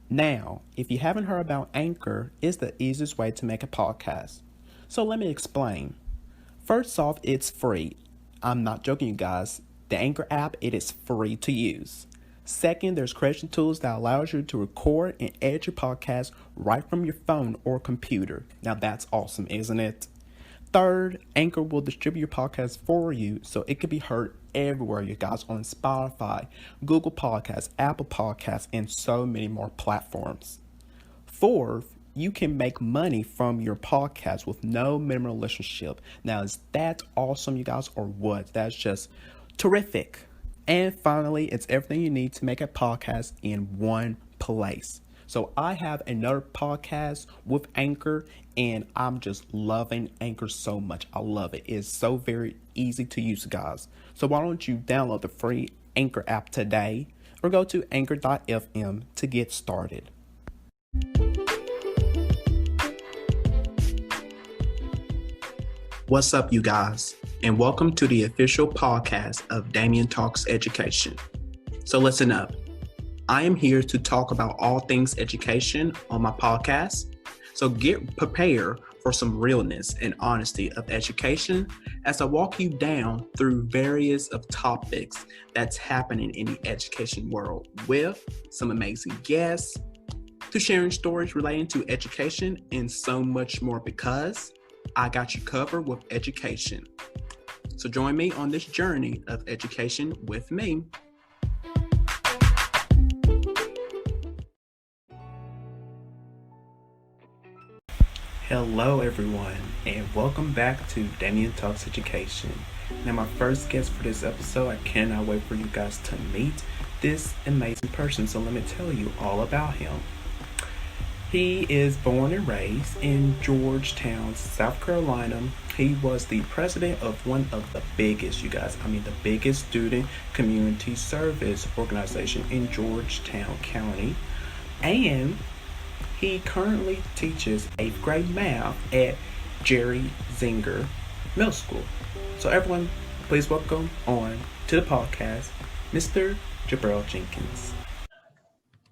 Now, if you haven't heard about Anchor, it's the easiest way to make a podcast. So let me explain. First off, it's free. I'm not joking, you guys. The Anchor app, it is free to use. Second, there's creation tools that allows you to record and edit your podcast right from your phone or computer. Now that's awesome, isn't it? Third, Anchor will distribute your podcast for you so it can be heard everywhere, you guys, on Spotify, Google Podcasts, Apple Podcasts, and so many more platforms. Fourth, you can make money from your podcast with no minimum relationship. Now, is that awesome, you guys, or what? That's just terrific. And finally, it's everything you need to make a podcast in one place. So I have another podcast with Anchor, and I'm just loving Anchor so much. I love it. It's so very easy to use, guys. So why don't you download the free Anchor app today or go to anchor.fm to get started. What's up, you guys, and welcome to the official podcast of Damian Talks Education. So listen up. I am here to talk about all things education on my podcast. So get prepared for some realness and honesty of education as I walk you down through various of topics that's happening in the education world with some amazing guests, to sharing stories relating to education and so much more, because I got you covered with education. So join me on this journey of education with me. Hello everyone, and welcome back to Damian Talks Education. Now, my first guest for this episode, I cannot wait for you guys to meet this amazing person, so let me tell you all about him. He is born and raised in Georgetown, South Carolina. He was the president of one of the biggest, the biggest student community service organization in Georgetown County. And he currently teaches 8th grade math at Jerry Zinger Middle School. So everyone, please welcome on to the podcast, Mr. Jabrell Jenkins.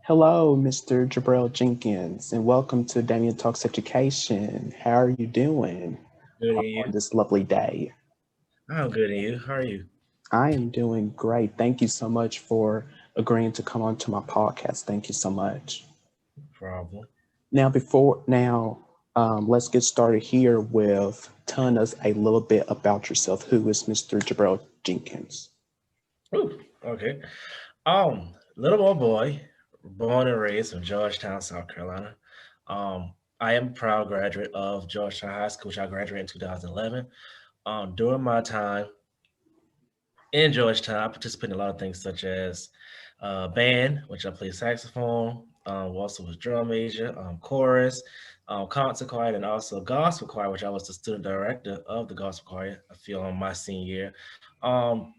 Hello, Mr. Jabrell Jenkins, and welcome to Damian Talks Education. How are you doing Good and on you? this lovely day? I'm good and you? How are you? I am doing great. Thank you so much for agreeing to come on to my podcast. Thank you so much. Problem. Let's get started here with telling us a little bit about yourself. Who is Mr. Jabrell Jenkins? Ooh, okay. Little old boy, born and raised in Georgetown, South Carolina. I am a proud graduate of Georgetown High School, which I graduated in 2011. During my time in Georgetown, I participated in a lot of things such as band, which I play saxophone, also was drum major, chorus, concert choir, and also gospel choir, which I was the student director of the gospel choir, I feel, on my senior year. Um,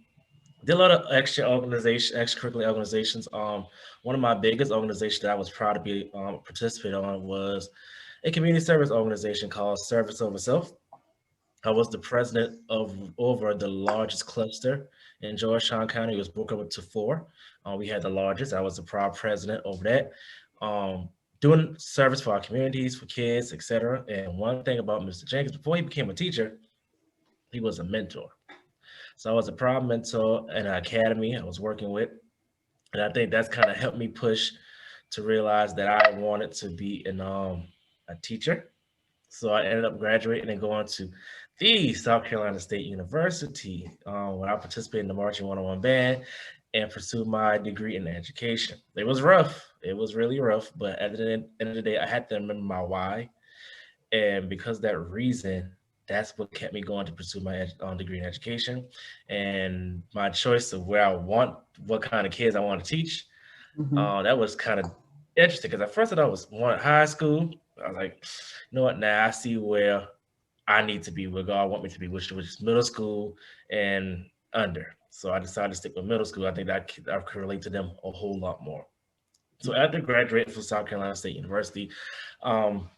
did a lot of extracurricular organizations. One of my biggest organizations that I was proud to be participate on was a community service organization called Service Over Self. I was the president of over the largest cluster in Georgetown County. It was broken up into four. We had the largest. I was the proud president over that, um, doing service for our communities, for kids, etc. And one thing about Mr. Jenkins, before he became a teacher, he was a mentor. So I was a proud mentor in an academy I was working with. And I think that's kind of helped me push to realize that I wanted to be a teacher. So I ended up graduating and going to the South Carolina State University, when I participated in the Marching 101 band and pursued my degree in education. It was rough. It was really rough. But at the end of the day, I had to remember my why. And because of that reason, that's what kept me going to pursue my degree in education. And my choice of where I want, what kind of kids I want to teach, Mm-hmm. that was kind of interesting because at first I thought I was wanted high school. I was like, you know what? Now I see where I need to be, where God want me to be, which is middle school and under. So I decided to stick with middle school. I think that I could relate to them a whole lot more. So after graduating from South Carolina State University, um,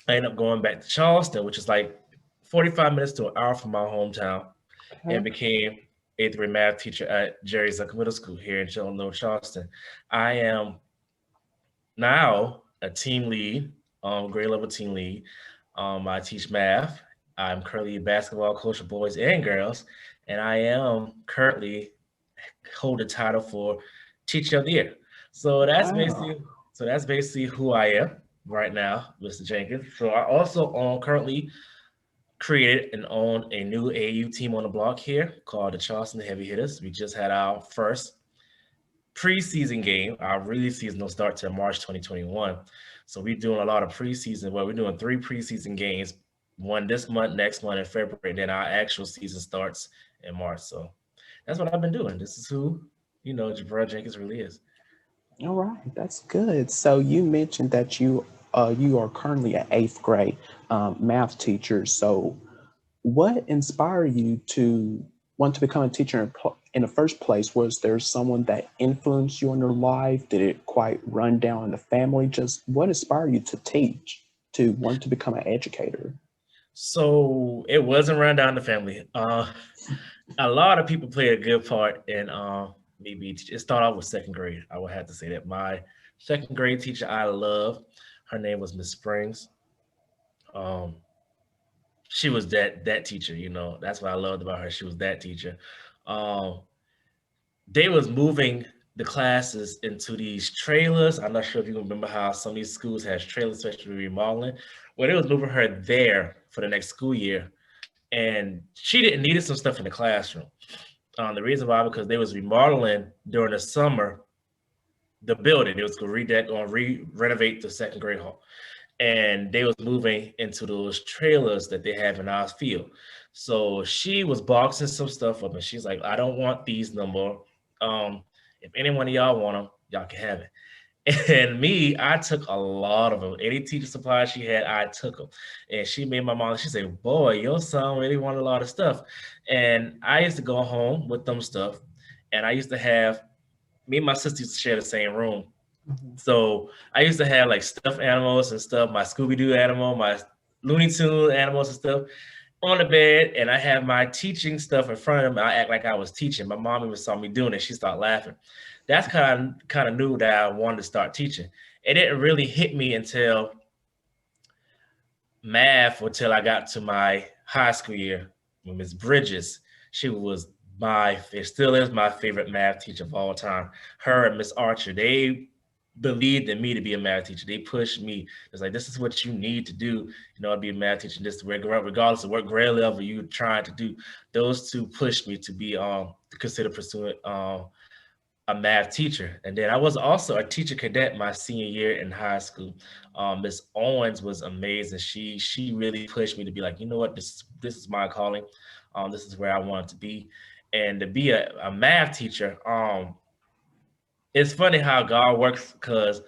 I ended up going back to Charleston, which is like 45 minutes to an hour from my hometown, and Okay. became eighth grade math teacher at Jerry's Middle School here in North Charleston. I am now a team lead, grade level team lead. I teach math. I'm currently a basketball coach for boys and girls, and I am currently hold the title for Teacher of the Year. So that's Wow. basically who I am right now, Mr. Jenkins. So I also currently created and own a new AU team on the block here called the Charleston Heavy Hitters. We just had our first preseason game. Our really season will start till March 2021. So we're doing a lot of preseason. Well, we're doing 3 preseason games, one this month, next month in February, and then our actual season starts in March. So that's what I've been doing. This is who, Jabrell Jenkins really is. All right, that's good. So you mentioned that you are currently an eighth grade math teacher. So what inspired you to want to become a teacher in the first place? Was there someone that influenced you in your life? Did it quite run down in the family? Just what inspired you to teach, to want to become an educator? So it wasn't run down the family. A lot of people play a good part in maybe it started off with second grade. I would have to say that my second grade teacher I love, her name was Miss Springs. Um, she was that teacher, That's what I loved about her. She was that teacher. Um, they was moving the classes into these trailers. I'm not sure if you remember how some of these schools has trailers, especially remodeling. Well, they was moving her there for the next school year, and she didn't needed some stuff in the classroom. The reason why because they was remodeling during the summer the building. They was going to renovate the second grade hall, and they was moving into those trailers that they have in our field. So she was boxing some stuff up, and she's like, "I don't want these no more. If any one of y'all want them, y'all can have it." And me, I took a lot of them. Any teacher supplies she had, I took them. And she made my mom, she said, "Boy, your son really wanted a lot of stuff." And I used to go home with them stuff. And I used to have, me and my sister used to share the same room. Mhm. So I used to have like stuffed animals and stuff, my Scooby Doo animal, my Looney Tune animals and stuff on the bed, and I have my teaching stuff in front of me. I act like I was teaching. My mom even saw me doing it. She started laughing. That's kind of knew that I wanted to start teaching. It didn't really hit me until math, until I got to my high school year with Miss Bridges. She was it still is my favorite math teacher of all time. Her and Miss Archer, they believed in me to be a math teacher. They pushed me. It's like, this is what you need to do, to be a math teacher. This regardless of what grade level you're trying to do. Those two pushed me to be to consider pursuing a math teacher. And then I was also a teacher cadet my senior year in high school. Miss Owens was amazing. She really pushed me to be like, you know what, this is my calling. This is where I want to be. And to be a math teacher, it's funny how God works, because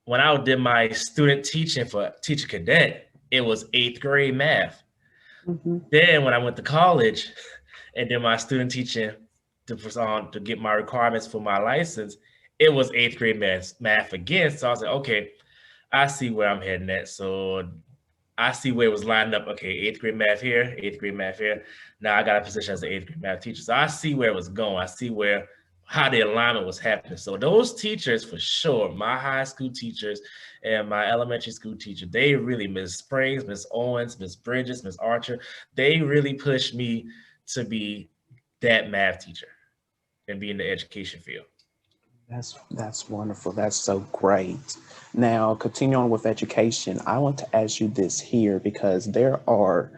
when I did my student teaching for teacher cadet, it was eighth grade math. Mhm. Then when I went to college and did my student teaching to get my requirements for my license, it was eighth grade math again. So I was like, okay, I see where I'm heading at. So I see where it was lined up. Okay, eighth grade math here, eighth grade math here. Now I got a position as an eighth grade math teacher. So I see where it was going. I see how the alignment was happening. So those teachers, for sure, my high school teachers and my elementary school teacher, they really, Miss Springs, Miss Owens, Miss Bridges, Miss Archer, they really pushed me to be that math teacher and be in the education field. That's wonderful. That's so great. Now, continue on with education. I want to ask you this here because there are,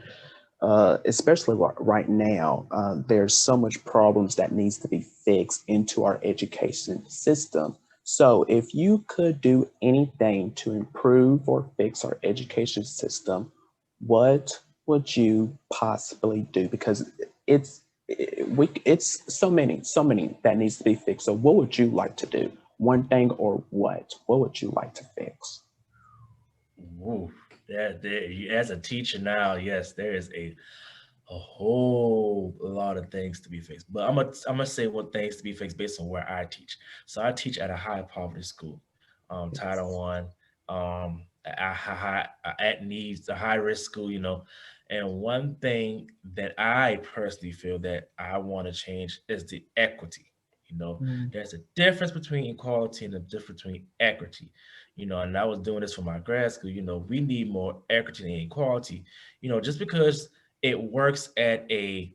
especially right now, there's so much problems that needs to be fixed into our education system. So, if you could do anything to improve or fix our education system, what would you possibly do? Because it's it's so many that needs to be fixed. So, what would you like to do? One thing or what? What would you like to fix? Woo. As a teacher now, yes, there is a whole lot of things to be fixed. But I'm gonna say what things to be fixed based on where I teach. So I teach at a high poverty school, Yes. Title One, at needs, a high risk school. And one thing that I personally feel that I want to change is the equity. Mm. There's a difference between equality and a difference between equity. And I was doing this for my grad school. We need more equity and equality. Just because it works at a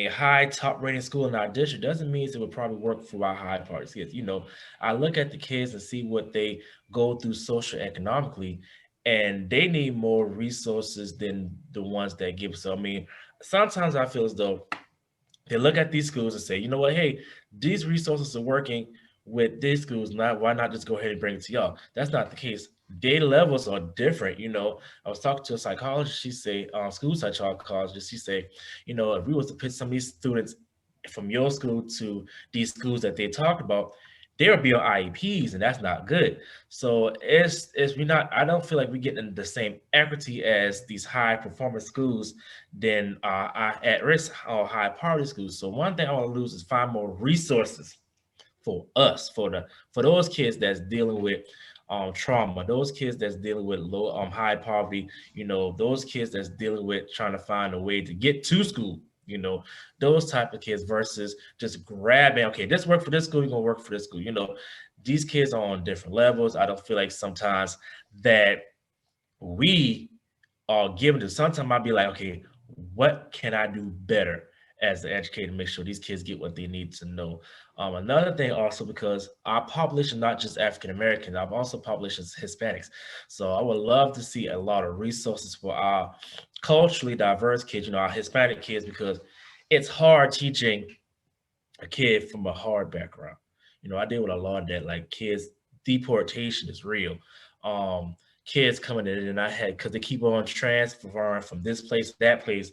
high top rating school in our district doesn't mean it would probably work for our high party kids. I look at the kids and see what they go through social economically, and they need more resources than the ones that give. So, I mean, sometimes I feel as though they look at these schools and say, you know what, hey, these resources are working with these schools. Not why not just go ahead and bring it to y'all? That's not the case. Data levels are different. I was talking to a psychologist. She say, school psychologist. She say, if we was to put some of these students from your school to these schools that they talked about, they would be on IEPs, and that's not good. So it's we not. I don't feel like we getting the same equity as these high performance schools than at risk or high poverty schools. So one thing I want to lose is find more resources for us, for those kids that's dealing with trauma, those kids that's dealing with low high poverty, those kids that's dealing with trying to find a way to get to school. Those type of kids versus just grabbing, okay, this work for this school, you're gonna work for this school. These kids are on different levels. I don't feel like sometimes that we are given to. Sometimes I'll be like, okay, what can I do better as the educator to make sure these kids get what they need to know? Another thing also, because our population, not just African Americans, I've also population is Hispanics. So I would love to see a lot of resources for our culturally diverse kids, our Hispanic kids, because it's hard teaching a kid from a hard background. I deal with a lot of that, like kids, deportation is real. Um, Kids coming in and I had because they keep on transferring from this place to that place,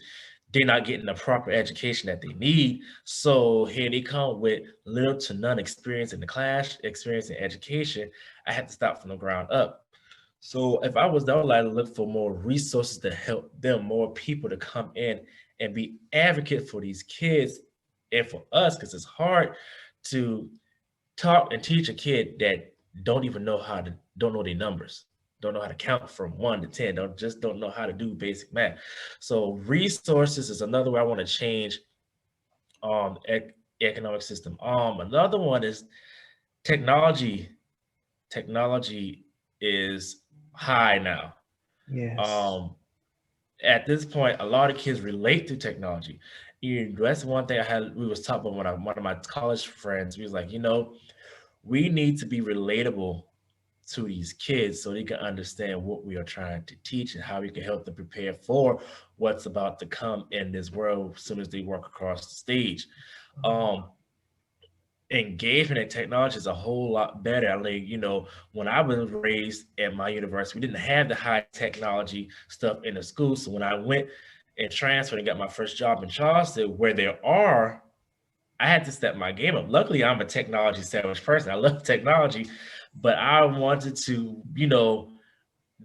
they're not getting the proper education that they need. So here they come with little to none experience in the class, experience in education. I had to start from the ground up. So if I would like to look for more resources to help them, more people to come in and be advocate for these kids and for us, because it's hard to talk and teach a kid that don't know their numbers, don't know how to count from 1 to 10, don't know how to do basic math. So resources is another way I want to change economic system. Another one is technology. Technology is high now. Yes. Um, at this point, a lot of kids relate to technology. That's one thing we was talking about one of my college friends. We was like, we need to be relatable to these kids so they can understand what we are trying to teach and how we can help them prepare for what's about to come in this world as soon as they walk across the stage. Um, Engagement in technology is a whole lot better. I mean, when I was raised at my university, we didn't have the high technology stuff in the school. So when I went and transferred and got my first job in Charleston, where there are, I had to step my game up. Luckily, I'm a technology savage person. I love technology, but I wanted to,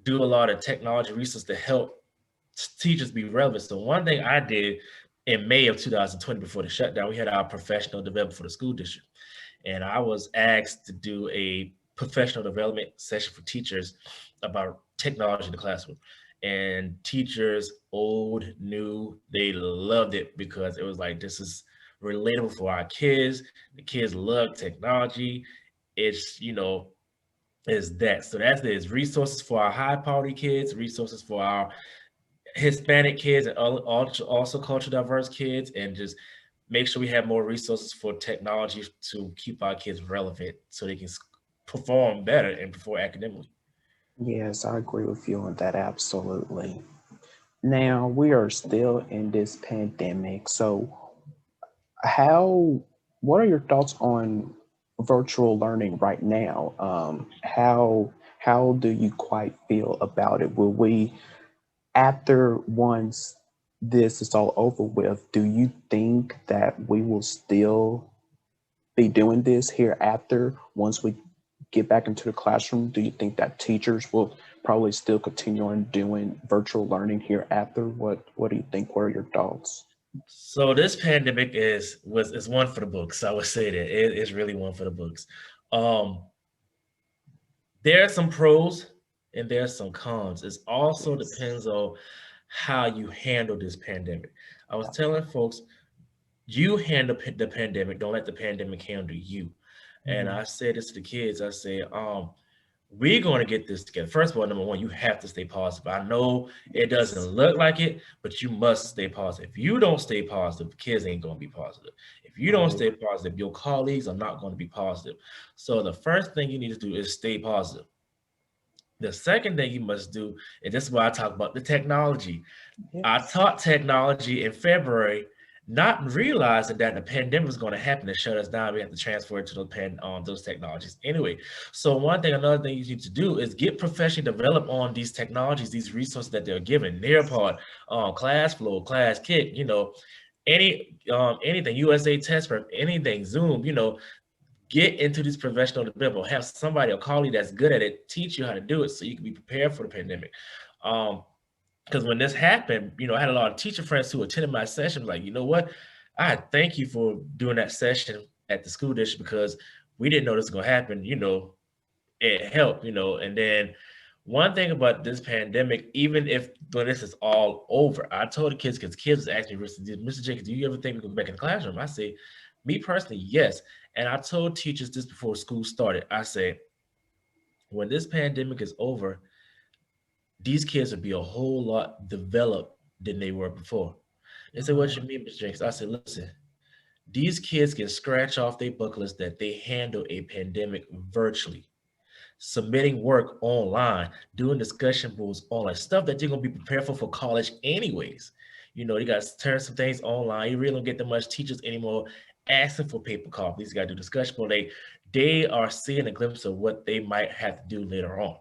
do a lot of technology research to help teachers be relevant. So one thing I did in May of 2020, before the shutdown, we had our professional development for the school district. And I was asked to do a professional development session for teachers about technology in the classroom. And teachers, old, new, they loved it because it was like, this is relatable for our kids. The kids love technology. It's, is that. So there's resources for our high poverty kids, resources for our Hispanic kids, and also culture diverse kids, and just make sure we have more resources for technology to keep our kids relevant so they can perform better and perform academically. Yes, I agree with you on that. Absolutely. Now, we are still in this pandemic. So, how, what are your thoughts on virtual learning right now? How do you quite feel about it? Will we, after once this is all over with, do you think that we will still be doing this hereafter once we get back into the classroom? Do you think that teachers will probably still continue on doing virtual learning hereafter? What do you think? What are your thoughts? So this pandemic is one for the books. I would say that it is really one for the books. Um, there are some pros and there's some cons. It also Yes. depends on how you handle this pandemic. I was telling folks, You handle the pandemic. Don't let the pandemic handle you. And Mhm. I said this to the kids. I said, we're going to get this together. First of all, number one, you have to stay positive. I know it doesn't Yes. look like it, but you must stay positive. If you don't stay positive, kids ain't going to be positive. If you don't Right. stay positive, your colleagues are not going to be positive. So the first thing you need to do is stay positive. The second thing you must do, and this is why I talk about the technology. I Yes. taught technology in February, not realizing that the pandemic was going to happen and shut us down. We have to transfer it to those technologies anyway. So another thing you need to do is get professionally developed on these technologies, these resources that they're given. Nearpod, ClassFlow, ClassKit, anything, USA Test Prep, anything, Zoom, get into this professional development. Have somebody, a colleague that's good at it, teach you how to do it so you can be prepared for the pandemic. Um, because when this happened, I had a lot of teacher friends who attended my session, like, you know what? I thank you for doing that session at the school district because we didn't know this was gonna happen. It helped, and then one thing about this pandemic, even if when this is all over, I told the kids because kids asked me, Mr. Jenkins, do you ever think we can go back in the classroom? I say, me personally, yes. And I told teachers this before school started. I said, when this pandemic is over, these kids will be a whole lot developed than they were before. They said, what you Right. mean, Mr. Jenkins? I said, listen, these kids can scratch off their bucket list that they handle a pandemic virtually, submitting work online, doing discussion boards online, stuff that you're gonna be prepared for college anyways. You got to turn some things online. You really don't get that much teachers anymore asking for paper copies. You got to do discussion board. They are seeing a glimpse of what they might have to do later on.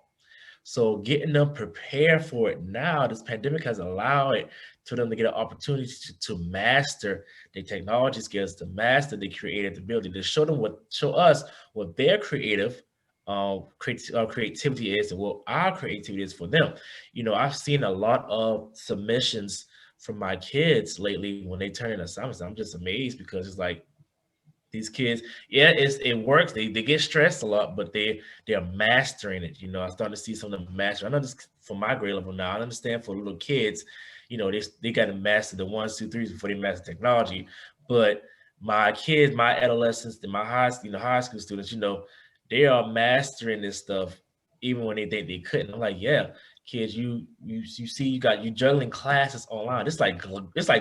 So getting them prepared for it now, this pandemic has allowed it to them to get an opportunity to master the technology skills, to master the creative ability, to show us what their creativity is and what our creativity is for them. I've seen a lot of submissions from my kids lately when they turn in assignments. I'm just amazed because it's like these kids, yeah, it works. They get stressed a lot, but they're mastering it. I'm starting to see some of them master. I know this for my grade level now. I understand for little kids, they got to master the ones, two, threes before they master technology. But my kids, my adolescents, and my high school students, they are mastering this stuff even when they think they couldn't. I'm like, yeah, kids, you see, you juggling classes online. It's like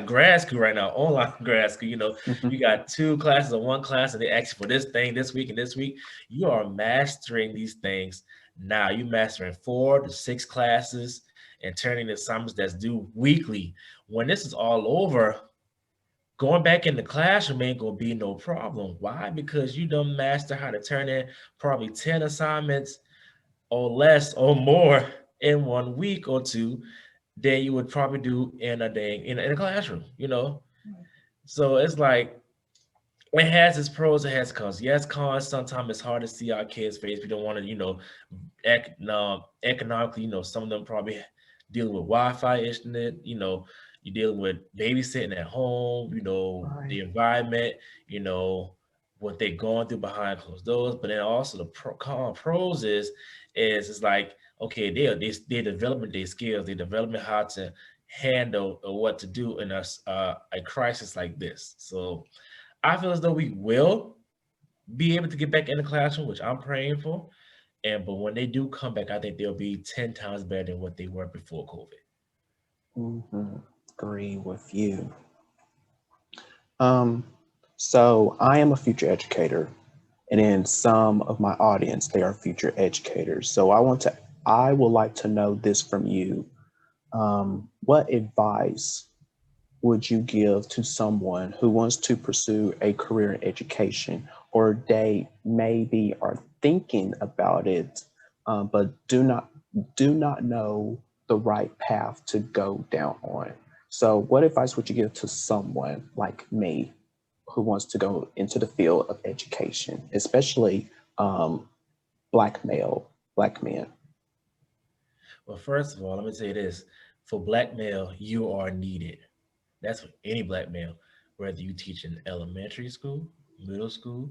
grad school right now, online grad school. You got two classes or one class, and they ask you for this thing this week and this week. You are mastering these things now. You mastering 4 to 6 classes and turning the assignments that's due weekly. When this is all over, going back in the classroom ain't gonna be no problem. Why? Because you done master how to turn in probably 10 assignments or less or more in 1 week or two than you would probably do in a day in a classroom. So it's like it has its pros, it has cons. Yes, cons. Sometimes it's hard to see our kids' face. We don't want to, economically. Some of them probably dealing with Wi-Fi internet. You're dealing with babysitting at home. The Right. environment. You know what they're going through behind closed doors. But then also the pros is it's like okay, they're developing their skills. They're developing how to handle or what to do in a crisis like this. So I feel as though we will be able to get back in the classroom, which I'm praying for. But when they do come back, I think they'll be 10 times better than what they were before COVID. Hmm. Agree with you. Um, so I am a future educator, and in some of my audience, they are future educators. So I would like to know this from you. What advice would you give to someone who wants to pursue a career in education, or they maybe are thinking about it, but do not know the right path to go down on? So, what advice would you give to someone like me who wants to go into the field of education, especially um, black men? Well, first of all, let me say this. For black male, you are needed. That's for any black male, whether you teach in elementary school, middle school,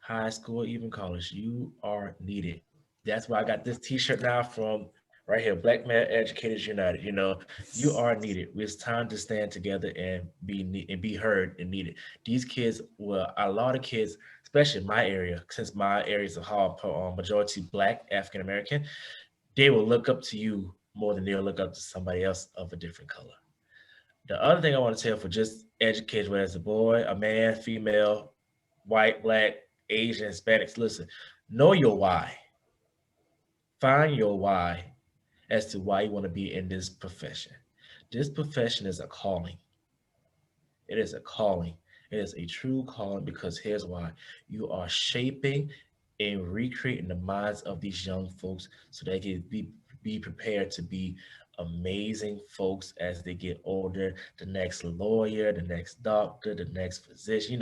high school, even college, you are needed. That's why I got this t-shirt now from right here, Black Male Educators United. You are needed. It's time to stand together and be heard and needed. These kids, well, a lot of kids, especially in my area, since my area is a majority Black African American, they will look up to you more than they'll look up to somebody else of a different color. The other thing I want to tell for just educators, whether it's a boy, a man, female, white, black, Asian, Hispanics, listen, know your why. Find your why as to why you want to be in this profession. This profession is a calling. It is a calling. It is a true calling because here's why. You are shaping and recreating the minds of these young folks so they can be prepared to be amazing folks as they get older. The next lawyer, the next doctor, the next physician,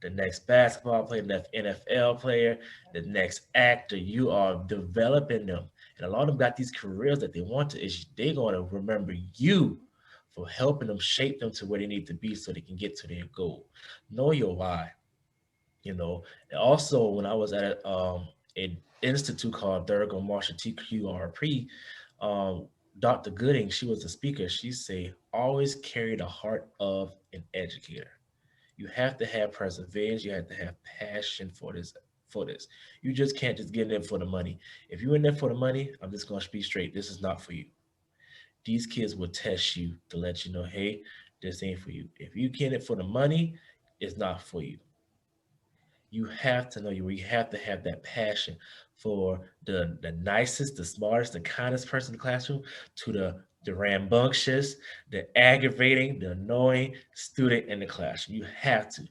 the next basketball player, the next NFL player, the next actor. You are developing them. And a lot of them got these careers that they want to, is they're going to remember you for helping them shape them to where they need to be so they can get to their goal. Know your why. And also, when I was at an institute called Thurgood Marshall TQRP, um, Dr. Gooding, she was the speaker. She said, always carry the heart of an educator. You have to have perseverance. You have to have passion for this. For this, you just can't just get in there for the money. If you're in there for the money, I'm just gonna be straight. This is not for you. These kids will test you to let you know, hey, this ain't for you. If you get it for the money, it's not for you. You have to know you have to have that passion for the nicest, the smartest, the kindest person in the classroom to the rambunctious, the aggravating, the annoying student in the classroom. You have to.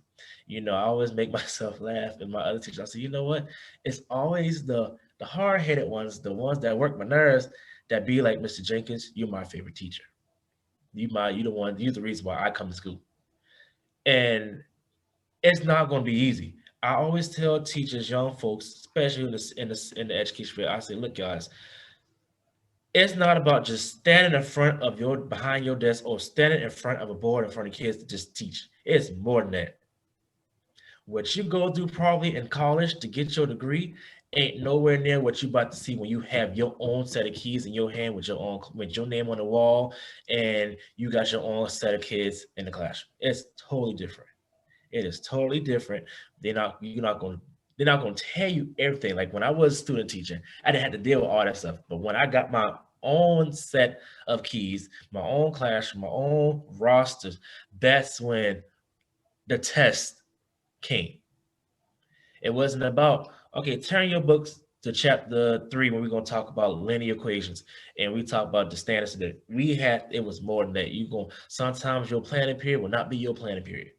I always make myself laugh and my other teachers. I say, you know what? It's always the hard-headed ones, the ones that work my nerves, that be like, Mr. Jenkins, you're my favorite teacher. You the one, you're the reason why I come to school. And it's not going to be easy. I always tell teachers, young folks, especially in the education field, I say, look, guys, it's not about just standing in front of your behind your desk or standing in front of a board in front of kids to just teach. It's more than that. What you go through probably in college to get your degree ain't nowhere near what you about to see when you have your own set of keys in your hand with your name on the wall and you got your own set of kids in the classroom. It's totally different. It is totally different. They're not gonna tell you everything. Like when I was student teaching, I didn't have to deal with all that stuff. But when I got my own set of keys, my own classroom, my own rosters, that's when the test came. It wasn't about, okay, turn your books to chapter 3 when we're gonna talk about linear equations and we talk about the standards that we had. It was more than that. Sometimes your planning period will not be your planning period.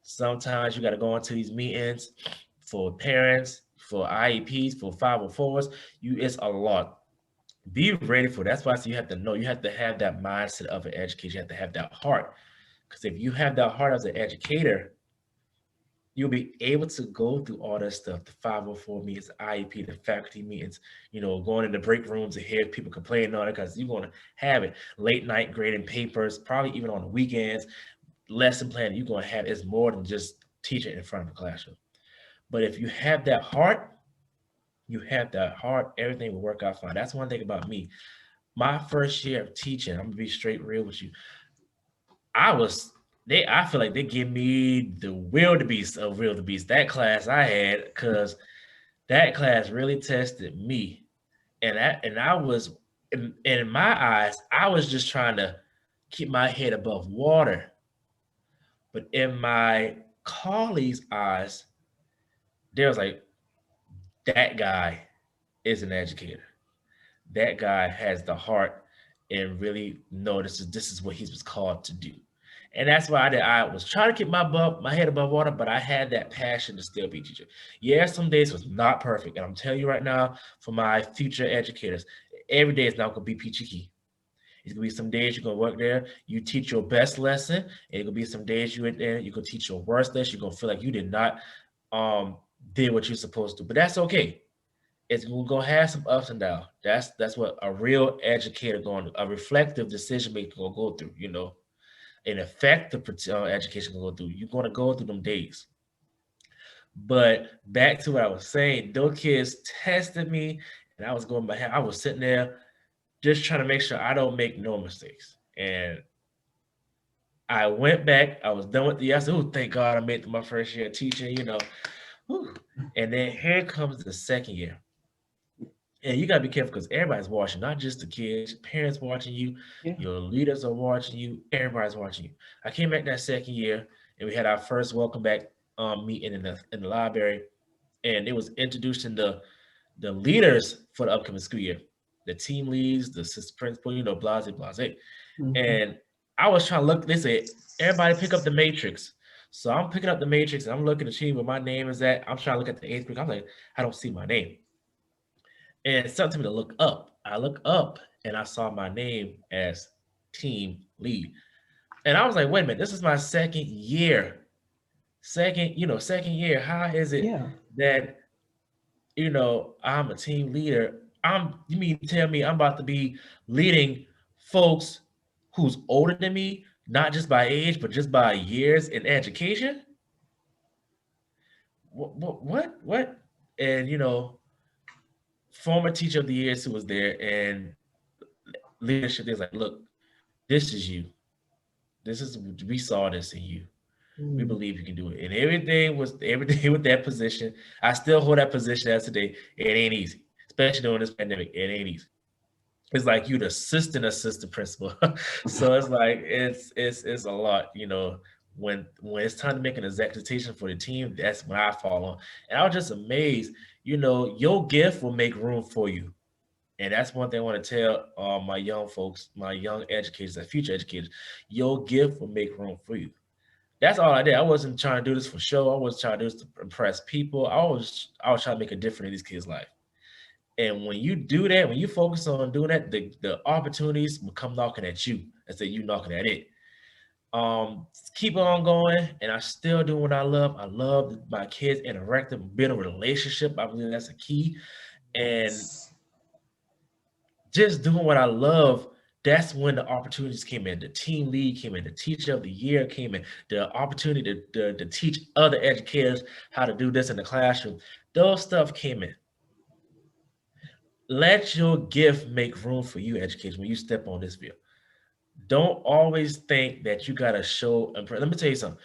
Sometimes you got to go into these meetings for parents, for IEPs, for 504s. It's a lot. Be ready for that. That's why I say you have to know, you have to have that mindset of an educator. You have to have that heart. Because if you have that heart as an educator, you'll be able to go through all that stuff, the 504 meetings, IEP, the faculty meetings, going in the break rooms and hear people complaining on it because you're going to have it. Late night grading papers, probably even on the weekends, lesson plan you're going to have is more than just teaching in front of the classroom. But if you have that heart, everything will work out fine. That's one thing about me. My first year of teaching, I'm gonna be straight real with you. I feel like they give me the wildebeest of wildebeest. That class I had, because that class really tested me. And I was in my eyes, I was just trying to keep my head above water. But in my colleagues' eyes, they was like, that guy is an educator. That guy has the heart and really know this is what he was called to do. And that's why I was trying to keep my head above water, but I had that passion to still be a teacher. Yeah, some days was not perfect. And I'm telling you right now, for my future educators, every day is not gonna be peachy key. It's gonna be some days you're gonna work there, you teach your best lesson, and it's gonna be some days you in there, you're gonna teach your worst lesson, you're gonna feel like you did not um did what you're supposed to. But that's okay. It's gonna have some ups and downs. That's what a real educator a reflective decision maker gonna go through, an effective education gonna go through. You're gonna go through them days. But back to what I was saying, those kids tested me and I was going by hand. I was sitting there just trying to make sure I don't make no mistakes. And I went back. I was done with the year. I said, "Oh, thank God I made it my first year teaching." Whew. And then here comes the second year. And you gotta be careful because everybody's watching, not just the kids, parents watching you, Yeah. your leaders are watching you, everybody's watching you. I came back that second year and we had our first welcome back meeting in the library, and it was introducing the leaders for the upcoming school year, the team leads, the assistant principal, blase, blase. Hmm. And I was trying to look, they said, everybody pick up the matrix. So I'm picking up the matrix and I'm looking to see where my name is at. I'm trying to look at the eighth grade. I'm like, I don't see my name. And it's something to look up. I look up and I saw my name as team lead. And I was like, wait a minute, this is my second year. Second year. How is it Yeah. that I'm a team leader? You mean tell me I'm about to be leading folks who's older than me, not just by age, but just by years in education? What? And former teacher of the year who was there and leadership is like, look, this is you. We saw this in you. We Mm. believe you can do it. And everything with that position. I still hold that position as today. It ain't easy, especially during this pandemic. It ain't easy. It's like you the assistant principal. So it's like it's a lot, when it's time to make an executive decision for the team, that's when I fall on. And I was just amazed, your gift will make room for you. And that's one thing I want to tell my young folks, my young educators, and future educators. Your gift will make room for you. That's all I did. I wasn't trying to do this for show. I wasn't trying to do this to impress people. I was trying to make a difference in these kids' life. And when you do that, when you focus on doing that, the opportunities will come knocking at you instead of you knocking at it. Keep on going, and I still do what I love. I love my kids interacting, building a relationship. I believe that's a key. And Yes. just doing what I love, that's when the opportunities came in. The team lead came in, the teacher of the year came in, the opportunity to teach other educators how to do this in the classroom. Those stuff came in. Let your gift make room for you, educators, when you step on this field. Don't always think that you got to show. Let me tell you something.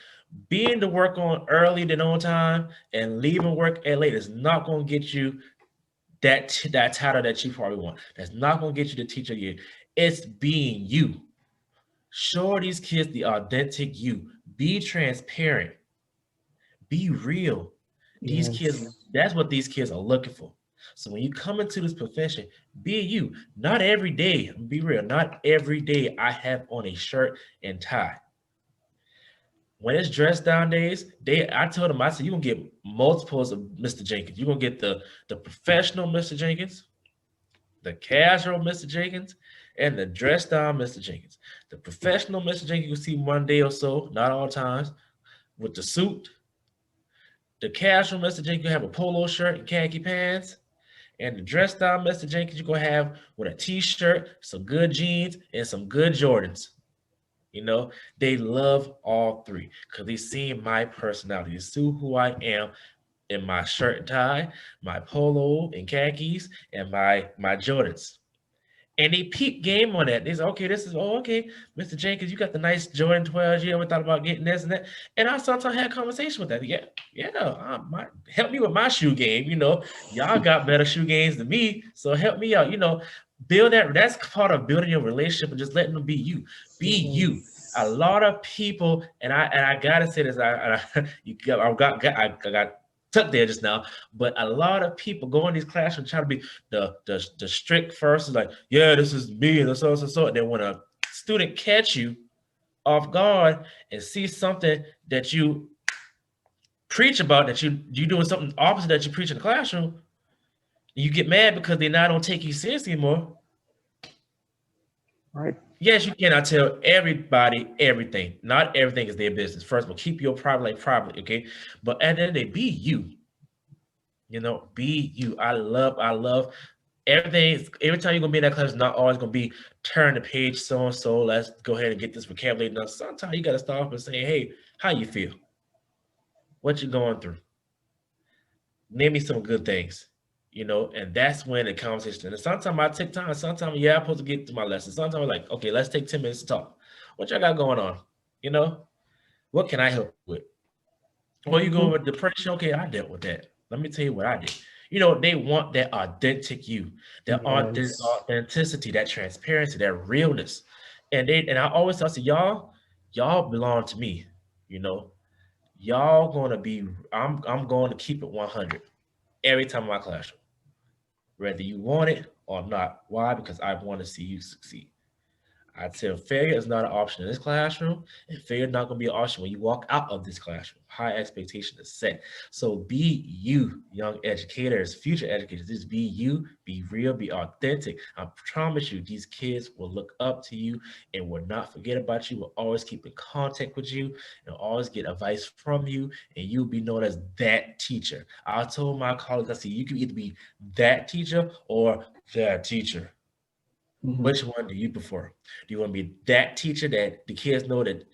Being to work on early than on time and leaving work at late is not going to get you that title that you probably want. That's not going to get you the teacher of the year. It's being you. Show these kids the authentic you. Be transparent. Be real. These kids, Yes. that's what these kids are looking for. So when you come into this profession, be you. Not every day, be real, not every day I have on a shirt and tie. When it's dress down days, I told them, I said, you're gonna get multiples of Mr. Jenkins. You're gonna get the professional Mr. Jenkins, the casual Mr. Jenkins, and the dress down Mr. Jenkins. The professional Mr. Jenkins you see one day or so, not all times, with the suit. The casual Mr. Jenkins you have a polo shirt and khaki pants. And the dress down Mr. Jenkins you're gonna have with a t-shirt, some good jeans, and some good Jordans. They love all three because they see my personality. They see who I am in my shirt and tie, my polo and khakis, and my Jordans. And they peep game on that. They say, okay, okay, Mr. Jenkins, you got the nice Jordan 12s. You ever thought about getting this and that? And I sometimes had a conversation with that. Yeah, help me with my shoe game. Y'all got better shoe games than me, so help me out. Build that. That's part of building your relationship and just letting them be you. Be you. A Yes. lot of people, and I gotta say this. I got tucked there just now, but a lot of people go in these classrooms trying to be the strict first, is like, yeah, this is me, and so. And then when a student catch you off guard and see something that you preach about, that you doing something opposite that you preach in the classroom, you get mad because they now don't take you seriously anymore. Right. Yes, you cannot tell everybody everything. Not everything is their business. First of all, keep your private life private, okay? But at the end of the day, be you. Be you. I love everything. Every time you're gonna be in that class, it's not always gonna be turn the page so and so. Let's go ahead and get this vocabulary done. Sometimes you gotta start off and say, hey, how you feel? What you going through? Name me some good things. and that's when the conversation. And sometimes I take time. Sometimes, yeah, I'm supposed to get to my lesson. Sometimes I'm like, okay, let's take 10 minutes to talk. What y'all got going on? You know, what can I help you with? Or you go Mm-hmm. with depression. Okay, I dealt with that. Let me tell you what I did. They want that authentic you, that Yes. authenticity, that transparency, that realness. And I always tell y'all belong to me. You know, y'all gonna be. I'm going to keep it 100 every time in my classroom, whether you want it or not. Why? Because I want to see you succeed. I tell failure is not an option in this classroom, and failure is not going to be an option when you walk out of this classroom. High expectation is set. So be you, young educators, future educators. Just be you, be real, be authentic. I promise you, these kids will look up to you and will not forget about you, will always keep in contact with you, and always get advice from you, and you'll be known as that teacher. I told my colleagues, I said, you can either be that teacher or that teacher. Mm-hmm. Which one do you prefer? Do you want to be that teacher that the kids know that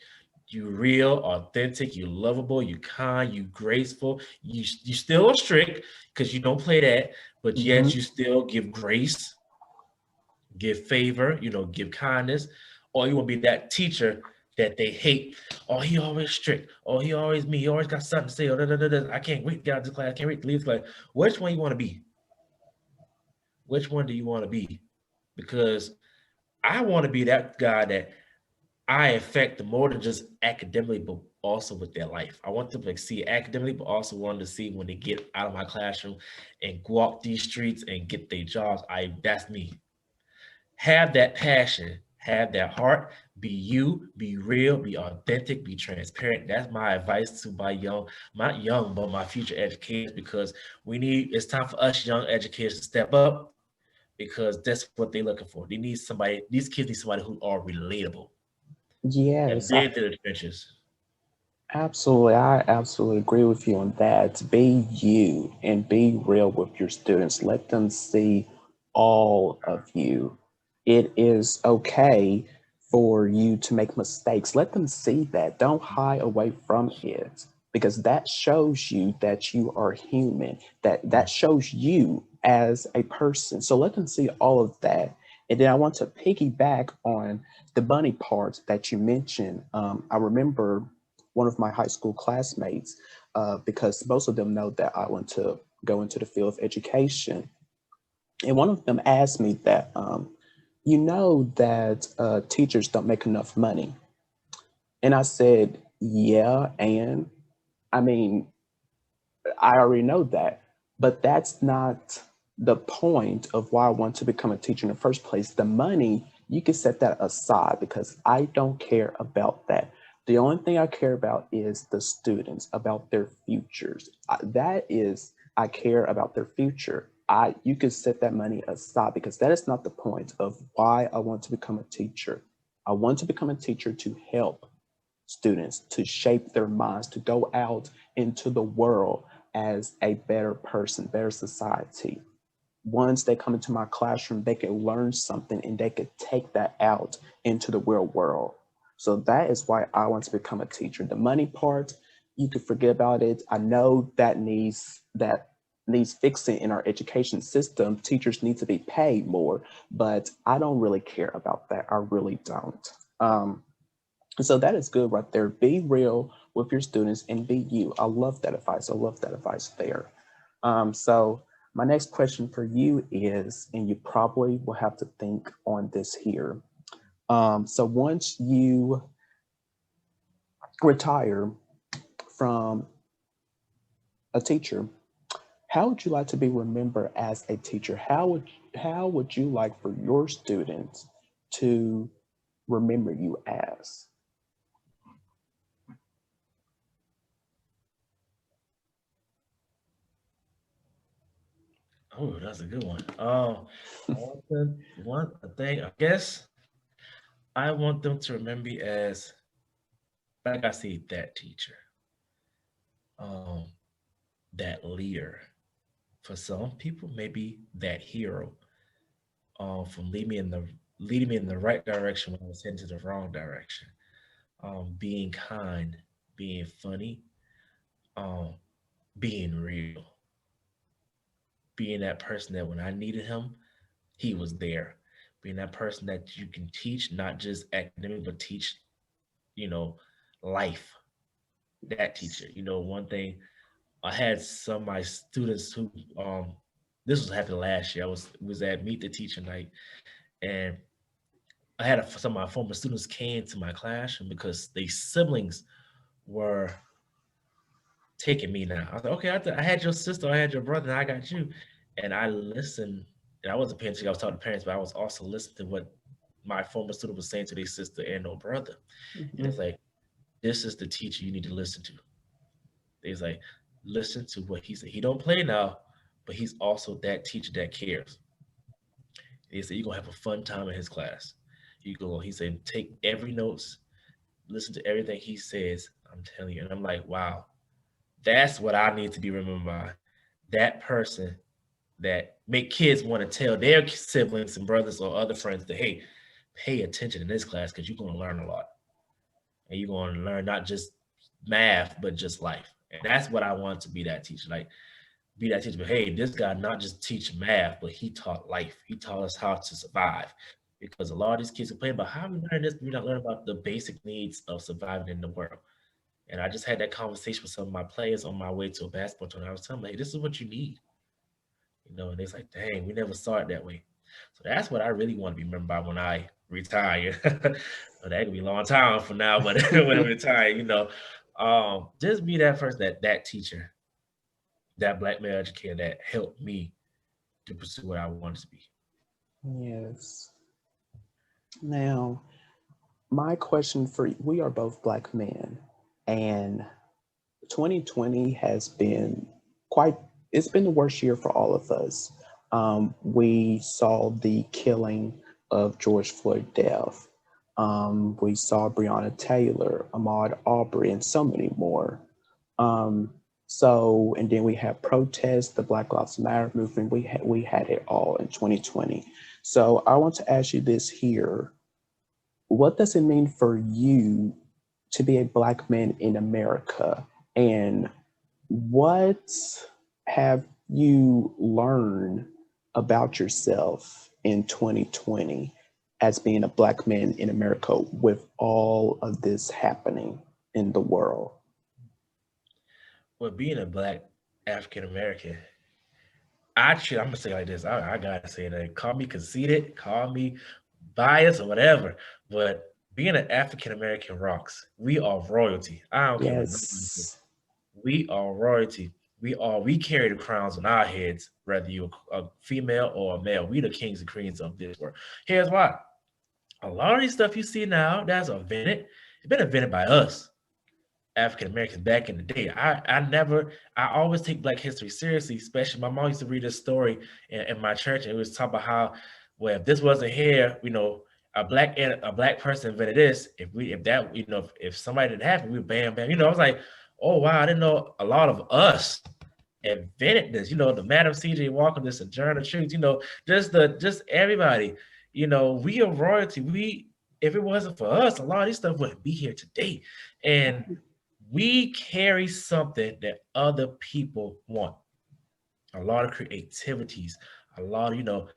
you real, authentic, you lovable, you kind, you graceful, you still strict because you don't play that, but Mm-hmm. yet you still give grace, give favor, give kindness, or you want to be that teacher that they hate. Oh, he always strict. Oh, he always me. He always got something to say. Oh, da, da, da, da. I can't wait to get out of this class. I can't wait to leave this class. Which one you want to be? Which one do you want to be? Because I want to be that guy that I affect them more than just academically, but also with their life. I want them to see academically, but also want to see when they get out of my classroom and walk these streets and get their jobs. That's me. Have that passion, have that heart, be you, be real, be authentic, be transparent. That's my advice to my young, not young, but my future educators, because it's time for us young educators to step up because that's what they're looking for. These kids need somebody who are relatable and Yes, been through the trenches. absolutely. I absolutely agree with you on that. Be you and be real with your students. Let them see all of you. It is okay for you to make mistakes. Let them see that. Don't hide away from it because that shows you that you are human. That shows you as a person. So let them see all of that. And then I want to piggyback on the bunny part that you mentioned. I remember one of my high school classmates, because most of them know that I want to go into the field of education. And one of them asked me that, you know, that teachers don't make enough money. And I said, yeah. And I mean, I already know that, but that's not the point of why I want to become a teacher in the first place. The money, you can set that aside because I don't care about that. The only thing I care about is the students, about their futures. That is, I care about their future. You can set that money aside because that is not the point of why I want to become a teacher. I want to become a teacher to help students, to shape their minds, to go out into the world as a better person, better society. Once they come into my classroom, they can learn something and they can take that out into the real world. So that is why I want to become a teacher. The money part, you can forget about it. I know that needs fixing in our education system. Teachers need to be paid more, but I don't really care about that. I really don't. Um, so that is good right there. Be real with your students and be you. I love that advice. I love that advice there. So my next question for you is, and you probably will have to think on this here. So once you retire from a teacher, how would you like to be remembered as a teacher? How would you like for your students to remember you as? Oh, that's a good one. One thing, I guess I want them to remember me as, like I said, that teacher, um, that leader. For some people, maybe that hero, from leading me in the right direction when I was heading to the wrong direction. Being kind, being funny, um, being real, being that person that when I needed him, he was there. Being that person that you can teach, not just academic, but teach, you know, life. That teacher. One thing I had some of my students who this was happening last year. I was at Meet the Teacher night, and I had some of my former students came to my classroom because their siblings were taking me now. I was like, okay, I had your sister, I had your brother, and I got you. And I listened, and I wasn't paying attention, I was talking to parents, but I was also listening to what my former student was saying to their sister and no brother. And Mhm. it's like, this is the teacher you need to listen to. He's like, listen to what he said. He don't play now, but he's also that teacher that cares. And he said, you're gonna have a fun time in his class. He said, take every notes, listen to everything he says. I'm telling you. And I'm like, wow, that's what I need to be remembered by. That person that make kids want to tell their siblings and brothers or other friends that, hey, pay attention in this class because you're going to learn a lot. And you're going to learn not just math, but just life. And that's what I want to be, that teacher. Like, be that teacher. But hey, this guy not just teach math, but he taught life. He taught us how to survive. Because a lot of these kids complain about how we learn this, but we not learn about the basic needs of surviving in the world. And I just had that conversation with some of my players on my way to a basketball tournament. I was telling them, hey, this is what you need. And it's like, dang, we never saw it that way. So that's what I really want to be remembered by when I retire. That could be a long time from now, but when I retire, just be that person, that teacher, that black male educator that helped me to pursue what I wanted to be. Yes. Now, my question for you, we are both black men, and 2020 has been quite, it's been the worst year for all of us. We saw the killing of George Floyd death. We saw Breonna Taylor, Ahmaud Arbery, and so many more. Um, and then we had protests, the Black Lives Matter movement. We had it all in 2020. So I want to ask you this here: what does it mean for you to be a black man in America? And what have you learned about yourself in 2020 as being a black man in America with all of this happening in the world? Well, being a black African American, I'm gonna say it like this. I gotta say that. Call me conceited, call me biased or whatever. But being an African American rocks. We are royalty. I don't care what nobody says. Yes. We are royalty. We carry the crowns on our heads, whether you're a female or a male. We the kings and queens of this world. Here's why. A lot of these stuff you see now that's invented, it's been invented by us. African Americans back in the day. I always take Black history seriously, especially my mom used to read this story in my church, and it was talking about how, well, if this wasn't here, a black person invented this. If somebody didn't have it, we bam bam. I was like, oh wow, I didn't know a lot of us invented this. The Madam C.J. Walker, this Sojourner Truth. Just everybody. We are royalty. If it wasn't for us, a lot of this stuff wouldn't be here today. And we carry something that other people want. A lot of creativities, a lot of,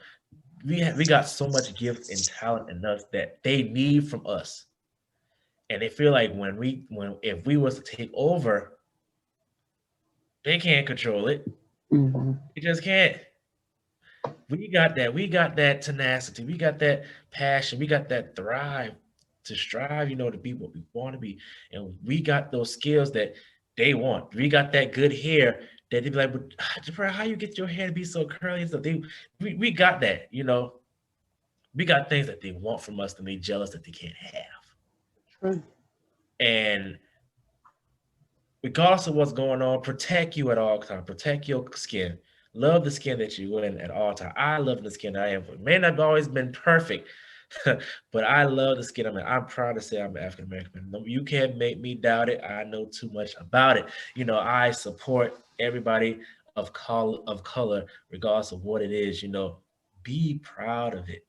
we got so much gift and talent in us that they need from us. And they feel like when if we was to take over, they can't control it. Mhm. They just can't. We got that tenacity, we got that passion, we got that thrive to strive, to be what we want to be. And we got those skills that they want. We got that good hair that they be like, but Jabrell, how you get your hair to be so curly and stuff? We got that. We got things that they want from us and they jealous that they can't have. True. And regardless of what's going on, protect you at all times. Protect your skin. Love the skin that you in at all times. I love the skin I am. It may not have always been perfect, but I love the skin I'm in. I'm proud to say I'm an African American. No, you can't make me doubt it. I know too much about it. I support everybody of color, regardless of what it is. Be proud of it.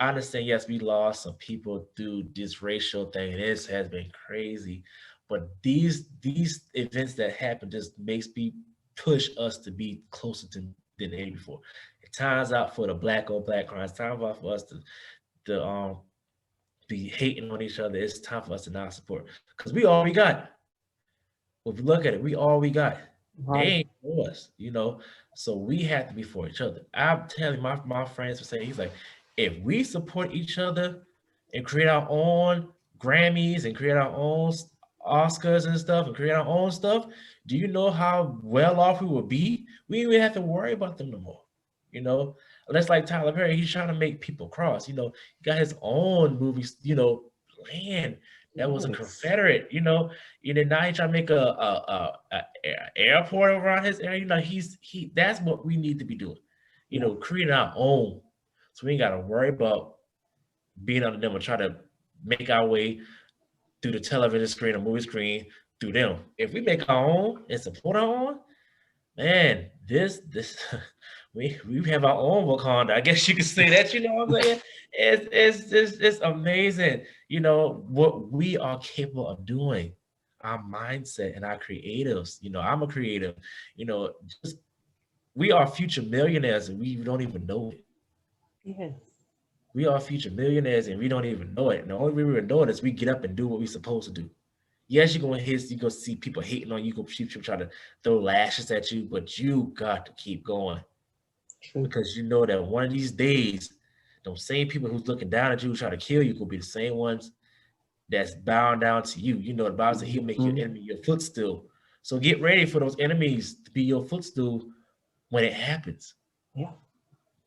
I understand, yes, we lost some people through this racial thing. This has been crazy. But these events that happen just makes me push us to be closer than the age before. It times out for the black on black crimes. Time out for us to be hating on each other. It's time for us to not support because we all we got. If you look at it, we all we got. They Right. ain't for us, you know. So we have to be for each other. I'm telling my friends were saying, he's like, if we support each other and create our own Grammys and create our own Oscars and stuff and create our own stuff, do you know how well off we would be? We didn't even have to worry about them no more. You know, unless like Tyler Perry, he's trying to make people cross. You know, he got his own movies. You know, land that was a Yes. Confederate. You know, now he's trying to make a airport around his area. You know, he. That's what we need to be doing. You Yeah. know, creating our own, so we ain't got to worry about being under them or try to make our way through the television screen or movie screen through them. If we make our own and support our own, man, this we have our own Wakanda. I guess you could say that. You know what I'm saying? It's amazing. You know what we are capable of doing. Our mindset and our creatives. You know, I'm a creative. You know, just we are future millionaires and we don't even know it. Yes. We are future millionaires and we don't even know it. And the only way we know it is we get up and do what we're supposed to do. Yes, you're gonna see people hating on you, you're gonna see people try to throw lashes at you, but you got to keep going True. because you know that one of these days, those same people who's looking down at you, who try to kill you, will be the same ones that's bowing down to you. You know, the Bible says he'll make your Hmm. enemy your footstool. So get ready for those enemies to be your footstool when it happens. Yeah.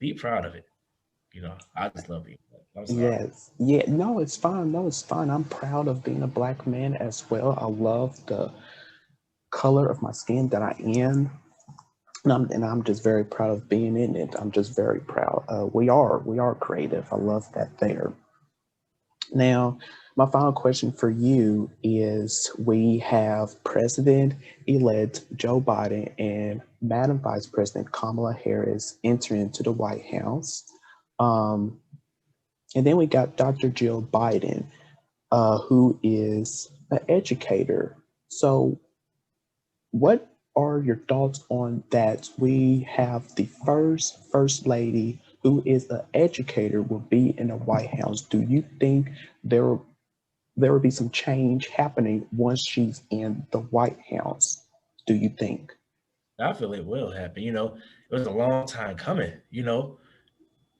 Be proud of it. You know, I just love you. I'm sorry. Yes. Yeah. No, it's fine. No, it's fine. I'm proud of being a black man as well. I love the color of my skin that I am. And I'm just very proud of being in it. I'm just very proud. We are creative. I love that there. Now, my final question for you is: we have President elect Joe Biden and Madam Vice President Kamala Harris entering into the White House. Um, and then we got Dr. Jill Biden, who is an educator. So, what are your thoughts on that? We have the first lady who is an educator will be in the White House. Do you think there there will be some change happening once she's in the White House? Do you think? I feel it will happen. You know, it was a long time coming. You know,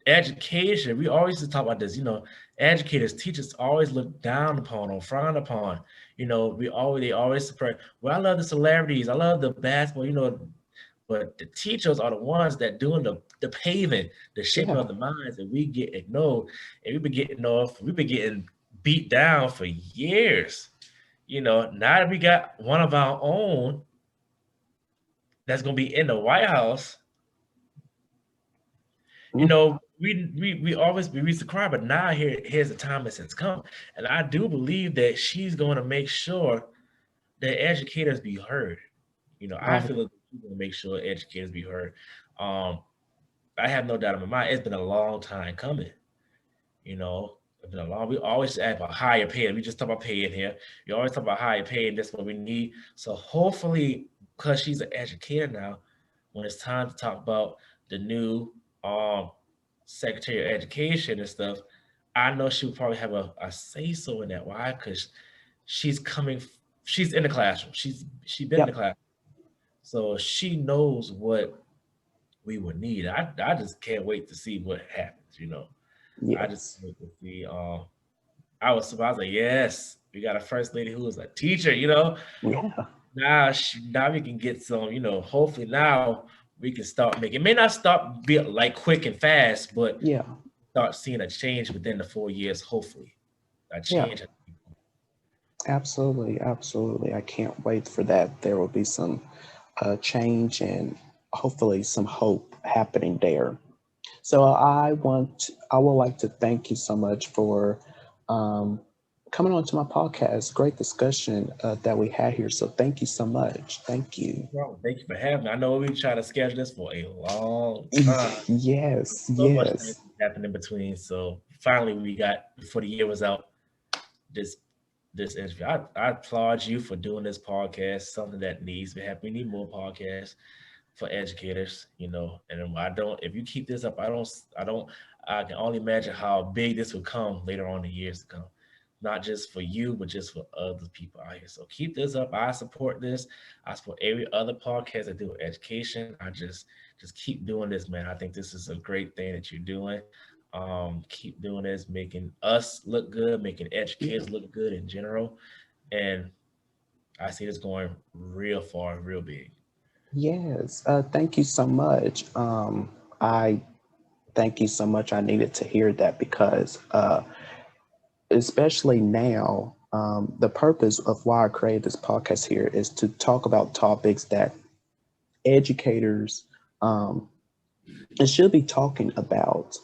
education, we always used to talk about this, you know, educators, teachers always look down upon or frown upon. You know, they always support. Well, I love the celebrities, I love the basketball, you know, but the teachers are the ones that doing the paving, the shaping Yeah. of the minds, and we get ignored, and we've been getting beat down for years. You know, now that we got one of our own that's gonna be in the White House, you Mm. know, we always we used to cry, but now here's the time that has come, and I do believe that she's going to make sure that educators be heard. You know, I Right. feel like she's going to make sure educators be heard. Um, I have no doubt in my mind. It's been a long time coming. You know, it's been a long. We always ask about higher pay. We just talk about pay in here. We always talk about higher pay, and that's what we need. So hopefully, because she's an educator now, when it's time to talk about the new um Secretary of Education and stuff, I know she'll probably have a say so in that. Why? Because she's coming. She's in the classroom. She's been in the Yep. class, so she knows what we would need. I just can't wait to see what happens. You know, I just Yes. can't wait to see. I was surprised. Like, yes, we got a first lady who is a teacher. You know, Yeah. now we can get some. You know, hopefully now we can start making. It may not start be like quick and fast, but Yeah. start seeing a change within the 4 years. Hopefully, a Yeah. change. Absolutely. Absolutely. I can't wait for that. There will be some change and hopefully some hope happening there. So I would like to thank you so much for um, coming on to my podcast. Great discussion that we had here. So thank you so much. Thank you. Well, thank you for having me. I know we tried to schedule this for a long time. Yes, So much things yes, happened in between. So finally, we got before the year was out. This this interview. I applaud you for doing this podcast. Something that needs to happen. We need more podcasts for educators, and if you keep this up, I can only imagine how big this will come later on in years to come, not just for you, but just for other people out here. So keep this up. I support this. I support every other podcast that do with education. I just keep doing this, man. I think this is a great thing that you're doing. Keep doing this, making us look good, making Yeah. educators look good in general. And I see this going real far, real big. Yes. Thank you so much. I thank you so much. I needed to hear that because, especially now, the purpose of why I created this podcast here is to talk about topics that educators um, should be talking about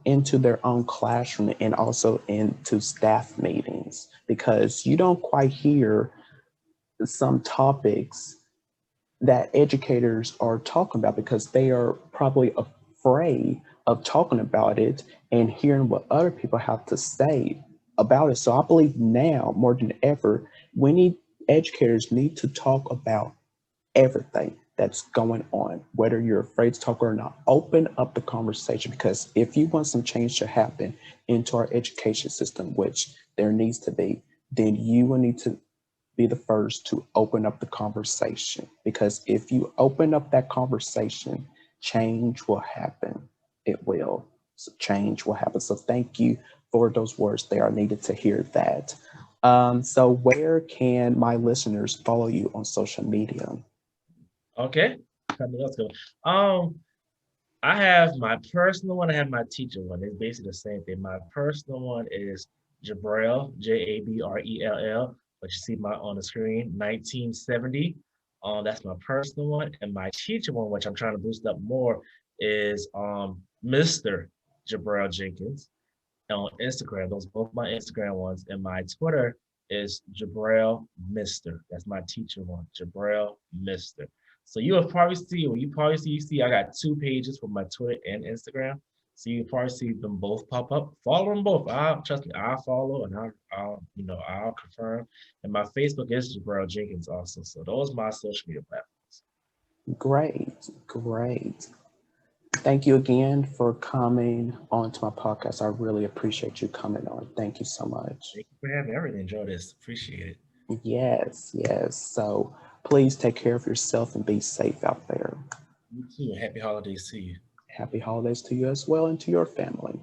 into their own classroom and also into staff meetings because you don't quite hear some topics that educators are talking about because they are probably afraid of talking about it and hearing what other people have to say about it. So I believe now more than ever, educators need to talk about everything that's going on, whether you're afraid to talk or not. Open up the conversation because if you want some change to happen into our education system, which there needs to be, then you will need to be the first to open up the conversation. Because if you open up that conversation, change will happen. It will. So change will happen. So thank you for those words. They are needed to hear that. So where can my listeners follow you on social media? Okay. Let's go. Um, I have my personal one. I have my teacher one. It's basically the same thing. My personal one is Jabrell, Jabrell, but you see my on the screen, 1970. That's my personal one, and my teacher one, which I'm trying to boost up more, is Mr. Jabrell Jenkins on Instagram. Those are both my Instagram ones, and my Twitter is Jabrell Mister. That's my teacher one, Jabrell Mister. So you see I got two pages for my Twitter and Instagram. So you probably see them both pop up. Follow them both. Trust me, I'll follow and I'll confirm. And my Facebook is Jabrell Jenkins also. So those are my social media platforms. Great, great. Thank you again for coming on to my podcast. I really appreciate you coming on. Thank you so much. Thank you for having me. I really enjoyed this. Appreciate it. Yes, yes. So please take care of yourself and be safe out there. You too. Happy holidays to you. Happy holidays to you as well and to your family.